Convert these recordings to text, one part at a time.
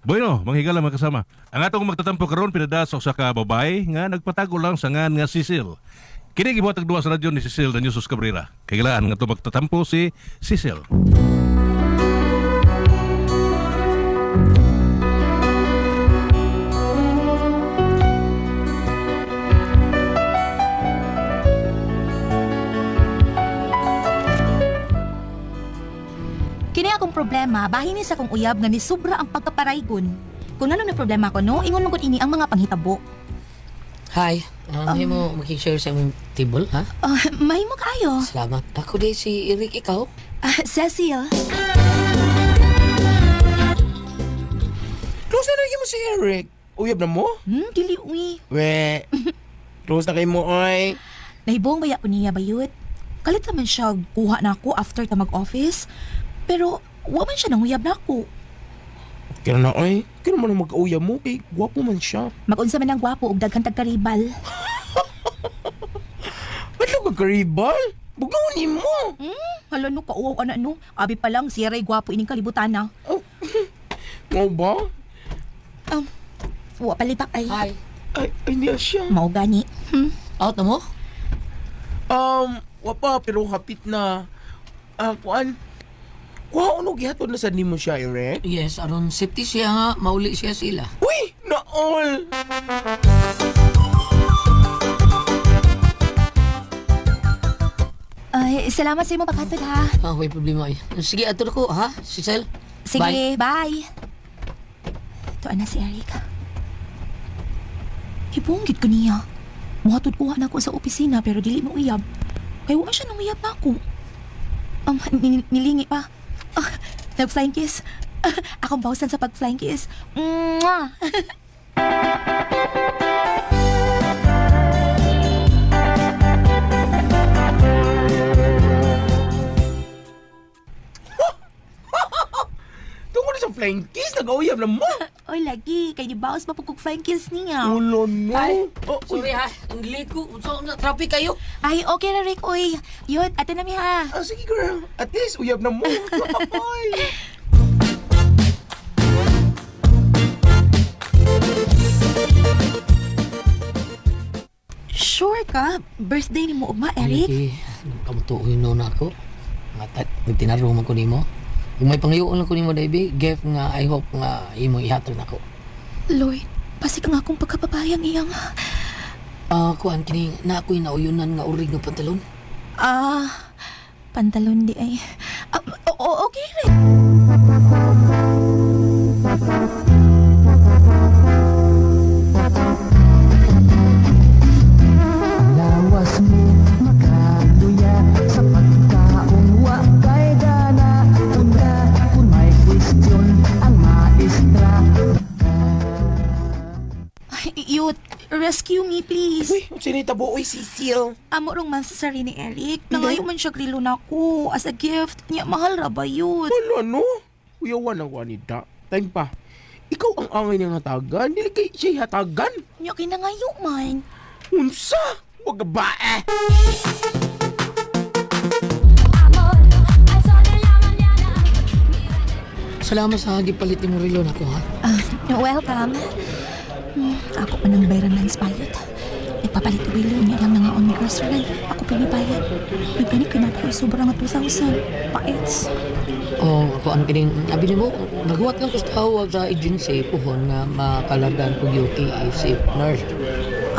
Bueno, manghigala mga kasama. Ang atong magtatampo karon pinadasok sa kababay nga nagpatago lang sa ngan nga Cecil. Kini gibuhat ang duwa sa radyo ni Cecil na Yusus Cabrera. Kailangan nga ito magtatampo si Cecil. Kini akong problema, bahin ni sa kong uyab nga ni sobra ang pagkaparaygon. Kung ano na problema ko, no, ingon mo gud ini ang mga panghitabo. Hi, may mo makishare sa aming table, ha? Mahimo kaayo. Salamat. Ako din si Eric, ikaw? Cecil. Close na lagi mo si Eric. Uyab na mo? Dili uy. We. Close na kay mo, oy. Nahibong baya ko niya bayot. Kalit naman siya kuha na ako after ta mag-office. Pero, wa man siya nang uyab na ako. Kaya na, oy. Kaya naman ang mag-uyab mo. Kay gwapo man siya. Mag-unsa man ang gwapo ug daghan tag karibal. Ano ka, karibal? Bugnawan ni mo. Hala no, kauwaw ana no. Abi pa lang, siya ray gwapo ining kalibutan na. Nga ba? Wa palipak ay. Hi. Ay, niya siya. Mao gani. Out na mo? Wapa, pero hapit na. Kuan? Kuha, ano gihatod na sa nimo siya, Eric? Yes, aron safety siya nga, mauli siya sila. Uy! Naol! Ay, salamat sa imo paghatod ha. May problema ay. Sige, ato na ko, ha? Cecil? Sige, bye. Tuan na si Eric. Hibunggit ko niya. Muhatod kuha na ako sa opisina pero dili mo uyab. Kaya wala siya nang uyab na ako. Nilingi pa. Nag-flying kiss. Akong bawasan sa pag-flying kiss. Mwah! Tungkol sa flying kiss, nag-uyab na mo. Oy, lagi. Kay di bawas pa pag-flying kiss niya. Ulo, no. Hi. Oh, Sorry, ha? Ang late ko. So, na traffic kayo. Ay, okay na Rick. Uy, yun. Ate na mi ha. Sige, girl. At least, uyab na mo. Ay. Sure ka? Birthday ni mo ugma, Eric? Sige, kamutuin no na ako. Nagtinaruman ko nimo. Kung may pangayoon lang ko nimo, Davey, gift nga, I hope nga imong ihatod na ko. Lord, pasig nga akong pagkababayang iyang. Kuan, kini na ako'y nauyunan nga urig ng pantalon. Pantalon di ay. Okay rin. Lawas mo makaluya sa pagkaong wakay gana. Una kung may question ang maestra. Youth, rescue me please. Uy, sinita bo, uy, Cecil. Amo rong man sa sarili ni Eric. Nangayo man siya grilo na ko as a gift. Niya, mahal ra ba yun? Wala, no? Uyawan ang wanita. Time pa. Ikaw ang angay niyang hatagan. Dili kay siya hatagan. Niya, kinangayo man. Unsa? Wag ka ba eh? Salamat sa gipalit ni Morilo na ko, ha? Welcome. Ako pa nang bayaran ng spayot. Nagpapalit uwilo niya lang nga on restaurant. Ako pinipayat. Nagkanik ka na ako sobrang 2,000. Paits. Ako ang kining, sabi mo, nagawa lang ko sa tawag sa agency puhon na makalagan ko duty si nurse.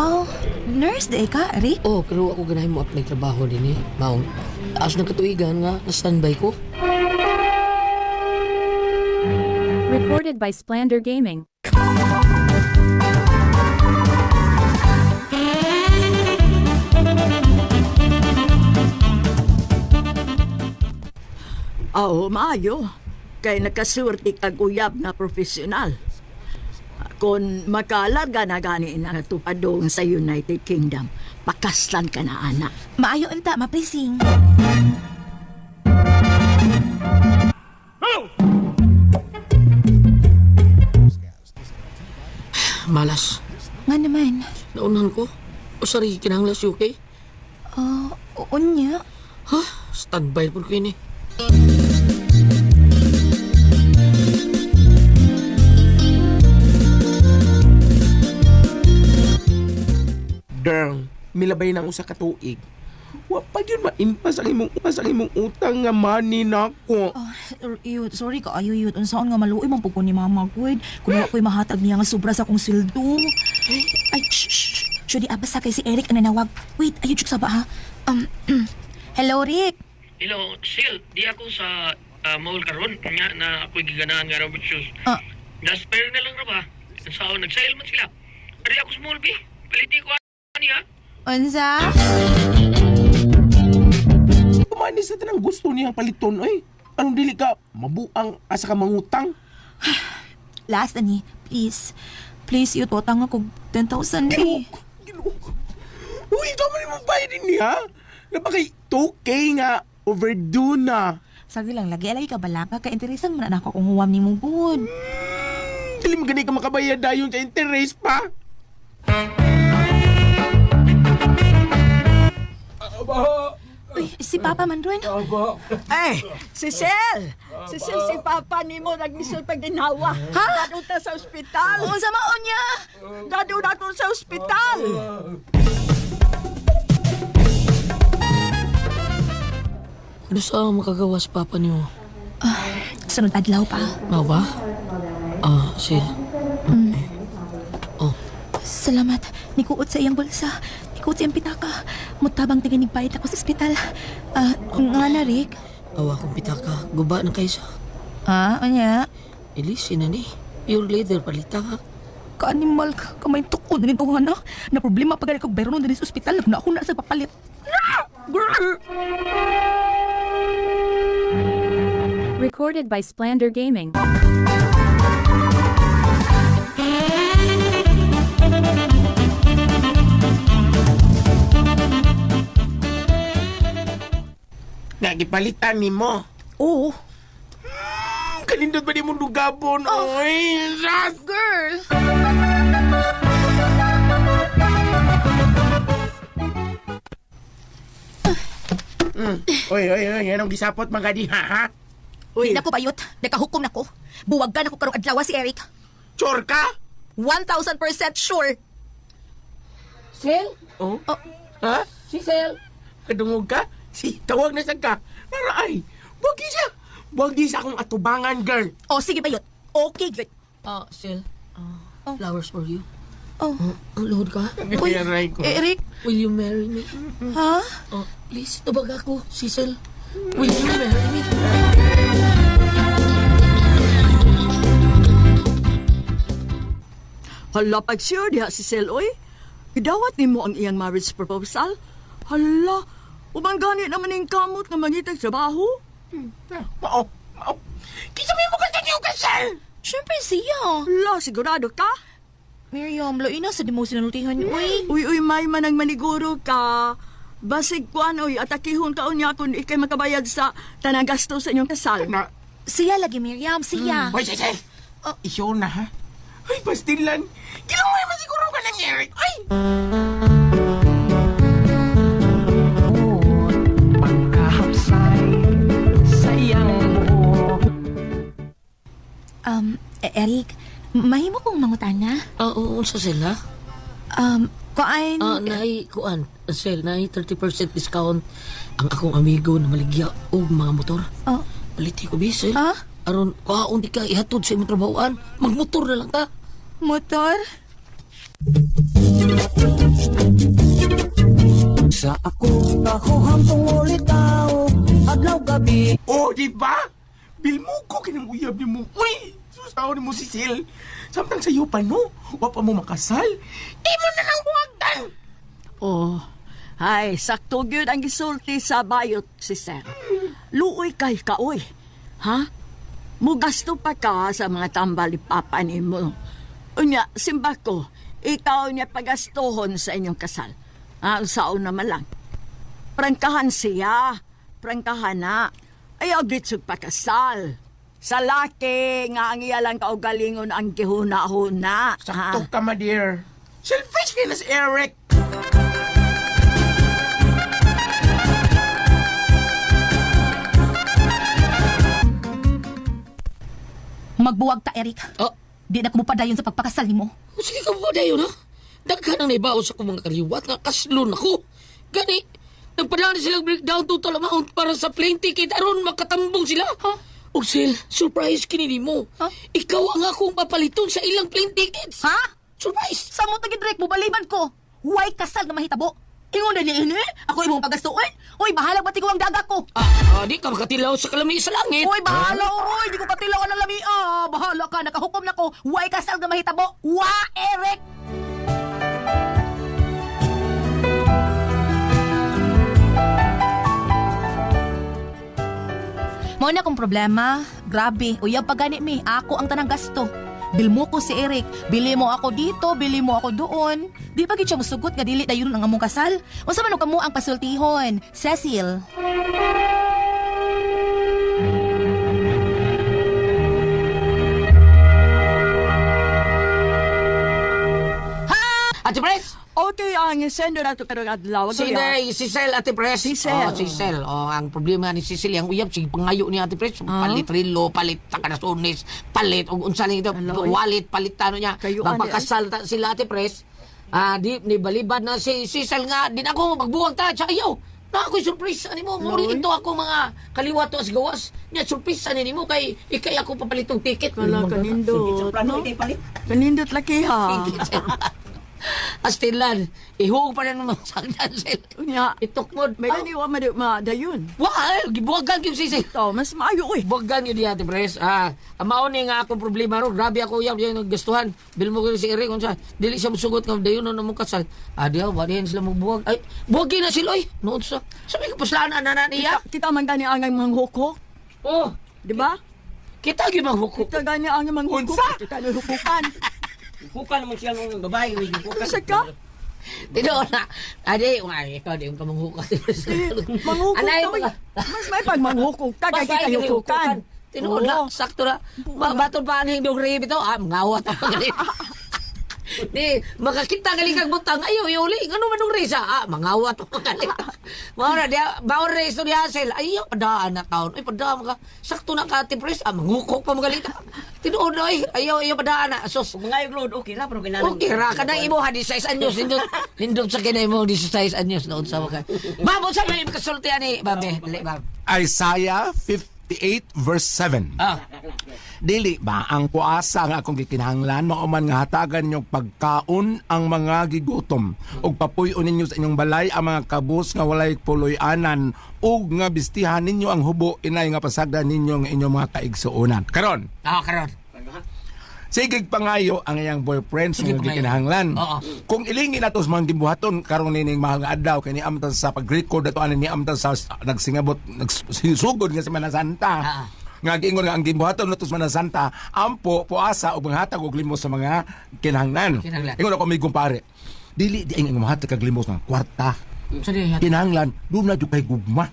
Oh, nurse de ka, Eric? Pero ako ganahin mo apply trabaho din eh. Maong, as ng katuigan nga, na-standby ko. Recorded by Splander Gaming. Maayo. Kay nakaswerte kag uyab na profesional. Kung makalarga na gani na tupadong sa United Kingdom, pakaslan ka na, anak. Maayo unta, maprising. Malas. Nga naman. Naunahan ko. O sorry, kinahanglas okay? Unya. Standby po ko ini. milabay ng usa ka tuig. Wa pa yun maimpas ang imong utang nga money nako. Yun, sorry ka ayo yun. Unsaon nga maluoy man pugko ni mama good. Kung ako'y mahatag niya nga sobra sa akong sildo. Ay, shh. Shudi, abasa kay si Eric ang nanawag. Wait, ayun sa ba ha? Hello, Rick. Hello, Sil. Di ako sa mall karon nya na ako'y giganahan nga Robert shoes. Ah. Na-spare na lang ra ba? Sao nag-sale man sila. Ari ako small B. Paliti ko ani ha. Unsa? Kumani sa tanang gusto niyang paliton ay. Anong dili ka mabuang asa ka mangutang? Last ani, please. Please, yun, utang ako 10,000 eh. Uy, ito man mo bayad din niya. Napakay 2K nga overdue na. Sabi lang, lagi ka balaka. Ka-interesan mo na ako kung huwam ni mo good. Dili mo ganit ka makabayad dayon sa interest pa. Uy, si Papa man ron. Ay, Cecil! Cecil, si Papa ni mo nagmisyon pag ginawa. Ha? Dadun ta sa ospital. Oo, sa maon niya. Dadun nato sa ospital. Ano sa makagawas papa niyo? Sunod adlaw pa. Mao ba? Sil. Salamat. Nikuot sa iyang bulsa. Nikuot sa iyang pitaka. Mutabang tingin nigbayad ako sa ospital. Nga na, Rick. Awa kong pitaka. Guba na kaysa. Anya? Ilisin na ni. Pure leather palita ha. Ka-animal ka. Kamay tukod na nito na. Na problema pag ko bayro nun din sa ospital. Na ako na sa papalit. Recorded by Splander Gaming. Nagipalitan ni mo. Oo. Kanindot ba di mo dugabon? Oy, ras! Girl! Oy, anong gisapot mga diha, ha? Uy. Di na ko bayot. Nakahukom na ko. Buwagan ako karong adlaw si Eric. Sure ka? 1,000% sure. Sil? Oh? Oh. Ha? Si Sil? Kadungog ka? Si, tawag na sa ka. Naraay, wagi siya. Wagi sa akong atubangan, girl. O, sige bayot. Okay, good. Sil. Flowers for you. Oh. Ang load ka? Uy, Aray ko. Eric. Will you marry me? Ha? Please, tabag ako, si Sil. Will you marry me? Hala, pag sure diha si Cecil, oy. Gidawat ni mo ang iyang marriage proposal. Hala, ubang gani naman yung kamot nga mangitag trabaho. Mao. Kisa may mukha niyo kasal. Siyempre siya. Hala, sigurado ka? Miriam, loy na sa di mo sinultihan niyo. Uy, may manang maniguro ka. Basig kuan, oy, atakihon ka unya kung ikay makabayad sa tanang gasto sa inyong kasal. Na, Siya lagi, Miriam. Siya. Hoy, Cecil. Isyo na, ha? Ay, pastilan. Kilaway mo siguro ka ng Eric. Ay! Pagkahapsay sa iyang buhok. Eric, mahimo kong mangutana. Oo, sa Sil ha? Kuan... Nahi, kuan, Sil, nahi 30% discount ang akong amigo na maligya o mga motor. Oh. Paliti ko, Sil. Ah? Aron, kuhaon di ka ihatod sa imong trabahoan. Magmotor na lang ta. Motor? Sa ako kahuhang tungulitaw adlaw gabi. Oh, di ba? Bilmo ko kinanguyab ni mo. Uy! Susaw ni mo si Sil. Samtang sa'yo pa, no? Wa pa mo makasal. Di mo na lang buwagdan. Oh, ay, sakto gyud ang gisulti sa bayot, sister. Luoy kay kaoy. Ha? Mugasto pa ka sa mga tambal ni Papa ni mo. Unya, simba ko, ikaw niya pagastohon sa inyong kasal. Saon naman lang. Prangkahan siya. Prangkahan na. Ayaw gitsog pakasal. Sa laki nga ang iyalang kaugalingon ang gihuna-huna. Sakto ka, ma dear. Selfish kayo na si Eric. Magbuwag ta, Eric. Oh, Di na kumupadayon sa pagpakasal ni mo. sige ka po dayon ha? Daghan ang naibaw sa akong mga kaliwat nga kaslon ako. Gani, nagpadala silang breakdown total amount para sa plane ticket aron makatambong sila. Ha? O Sil, surprise kini mo. Ha? Ikaw ang akong papaliton sa ilang plane tickets. Ha? Surprise! Sa mo tagi direct mo baliman ko. Huwag kasal na mahitabo. Ingon na niya ini. Ako imong pagastuon. Uy, bahala ba ko ang daga ko. Di ka makatilaw sa kalami sa langit. Uy, bahala, uy. Di ko patilaw ng lami. Bahala ka. Nakahukom na ko. Huwag kasal na mahitabo. Wa, Eric! Mao na kong problema. Grabe. Uyab pa gani mi. Ako ang tanang gasto. Bil mo ko si Eric. Bili mo ako dito, bili mo ako doon. Di ba gid siya musugot nga dili dayon ang among kasal? Unsa man kamo ang pasultihon? Cecil. Ate Pres! Okay, ang sendo na ito karong adlaw. Si Cel, Ate Pres. Si Cel. Si Cel. Ang problema ni si Cel, yung uyab, sige pangayo ni Ate Pres. Palit rilo, palit takanasunis, palit, o unsa lang ito, wallet, palit tano niya. Kayo, Magpakasal sila Ate Pres. Di balibad na si Cel nga, din ako magbuwag ta, tsaka ayaw. Na ako'y surprise, ani mo, muli ito ako mga kaliwat as gawas. Niya, surprise, ani mo, kay ikay ako papalitong ticket. Wala, kanindot. Kanindot laki ha. Astilan, ihug pa rin naman sa Cel. Nya, Itukmod. may ganiwa madayon. Wah, gibuwagan yung sisi. Ito, mas maayo eh. Buwagan yun di Ate Pres. Amaon nga akong problema ro. Grabe ako yung naggastuhan. Bil mo ko si Eric kung sa dili siya musugot nga dayon na mong kasal. Diyaw, barihan sila magbuwag. Ay, buwagin na sila oy. Noon sa. Sabi ko paslaan na niya. Kita man gani ang manghukok. Oh, Di ba? kita gyud manghukok. Kita gani ang manghukok. Kita na hukukan. Hukukan mo siya ng babae. Hukukan. Kasi ka? Tinuod na. Adi, ikaw di yung kamanghukok. Manghukok Anay, na. Mas may pag manghukok. Kaya kita hukukan. Tinuod na, sakto na. Batod pa ang hindong rib ito. Mangawat ang galit. Di, makakita galing kang butang. Ayaw, yuli. Ano man nung risa? Mangawat ang galit. Maura, bawal reso ni Hazel. Ayaw, padaan na taon. Ay, padaan ka. Sakto na ka, Ate Pres. Mangukok pa magalit. Tinuod na, ayaw, padaan na. Sos, Mga yung load, okay lang. Pero kailangan. okay ra ka na imo ha 16 anyos nindot sa kinay mo 16 anyos noon sa mga. Ma'am, unsa may kasultian ni Babe? Dali, ma'am. Isaiah 58 verse 7. Dili ba ang puasa nga akong gikinahanglan mauman nga hatagan niyo pagkaon ang mga gigutom ug papuy-on ninyo sa inyong balay ang mga kabus nga walay puloy-anan ug nga bistihan ninyo ang hubo inay nga pasagdan ninyo ang inyong mga kaigsuonan. Karon, Karon. sigig pangayo ang iyang boyfriend sa Sige, mga pangayo. gikinahanglan. Oo. Kung ilingi nato sa mga gimbuhaton karon nining mga adlaw kay ni amta sa pag-record ato ani ni amta sa nagsingabot nagsugod nga Semana Santa. Nga giingon nga ang gimbuhaton nato sa Semana Santa ampo puasa ug manghatag og limos sa mga kinahanglan. Ingon ako may kumpare. Dili di ang mahatag kag limos ng kwarta. Kinahanglan do na jud kay gugma.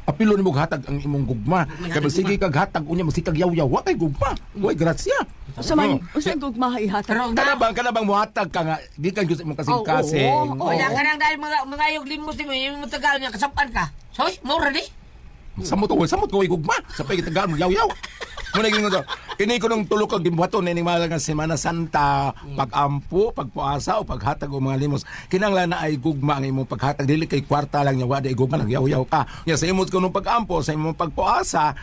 Apilo ni mo hatag ang imong gugma. Kay sige kag hatag unya masikag yaw-yaw wa kay gugma. Way gracia. Sa man, usa gugma ihatag. Kana bang muhatag ka nga di ka jud sa imong kasing-kasing. Wala ka nang dahil mga yung limos mo yung tagal niya kasampan ka. Soy, mura di. Samot ko way gugma. Sa pay gitagaan mo yaw-yaw. Muna gingon to. Kini ko nung tulo kag gimbuhaton ning mga nga Semana Santa, pagampo, pagpuasa o paghatag og mga limos. Kinahanglan na ay gugma ang imong paghatag dili kay kwarta lang nya wala gugma nagyaw-yaw ka. Ya sa imong kunong pagampo, sa imong pagpuasa,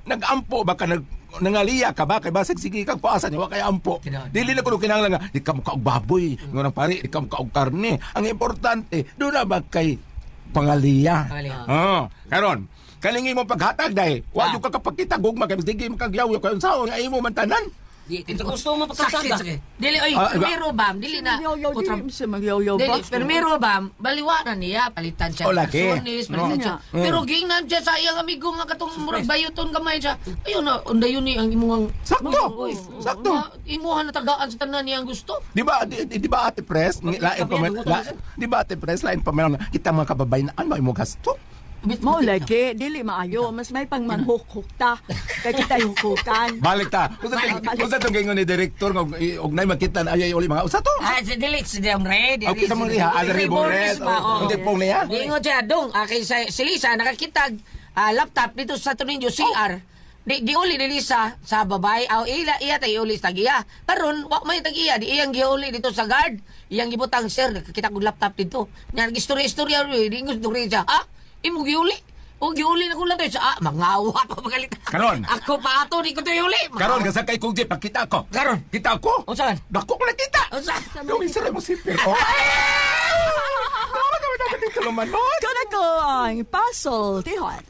nagampo baka nangaliya ka ba kay basig sige kag puasa nya wa kay ampo. Dili na kuno kinahanglan nga di ka mo kaog baboy, ngunang pari di ka mo kaog karne. Ang importante do na ba kay pangaliya. Karon kalingi mo paghatag dai. Wa jud ka kapakita gugma kay sige mo kag yaw kay unsaon nga imo man tanan. Ito gusto mo pagkasaga. Dili oy, pero bam, dili na. Yaw-yaw, di sa magyaw-yaw ba? Dili, pero bam, baliwanan niya, palitan siya. O, laki. Palitan siya. Pero gingnan siya sa iyang amigo nga katong murag bayoton gamay siya. Ayun na, undayon ni ang imong Sakto. Imuhan na tagaan sa tanan niya ang gusto. Di ba Ate Pres, lain pa man di ba Ate Pres lain pa man kita mga kababayan ano mo gasto? Mo lagi, dili maayo. Mas may pang manghukok ta. Kaya kita hukukan. Balik ta. Usa tong gingon ni director nga og nay makita na ay uli mga usa to. Si Dili, si Dem Red. Okay sa mga Alri Boret. Hindi pong niya. Gingon siya, dong, kay si Lisa, nakakitag laptop dito sa Tuninyo, CR. Di giuli ni Lisa sa babay aw iya tayo uli sa giya. Karon wa may tagiya di iyang giuli dito sa guard. Iyang gibutang sir nakita ko laptop dito. Nya istorya di ngos duri siya. Imo giuli. O giuli na ko lang tayo sa mangawa pa magalit. Karon. Ako pa ato di ko tayo uli. Karon gasa kay kung jeep pakita ko. Karon. Kita ko. Unsa man? Dako ko nakita. Unsa? Yung isa mo si Pero. Dapat dito lumanod. Kana ko ang puzzle, tihon.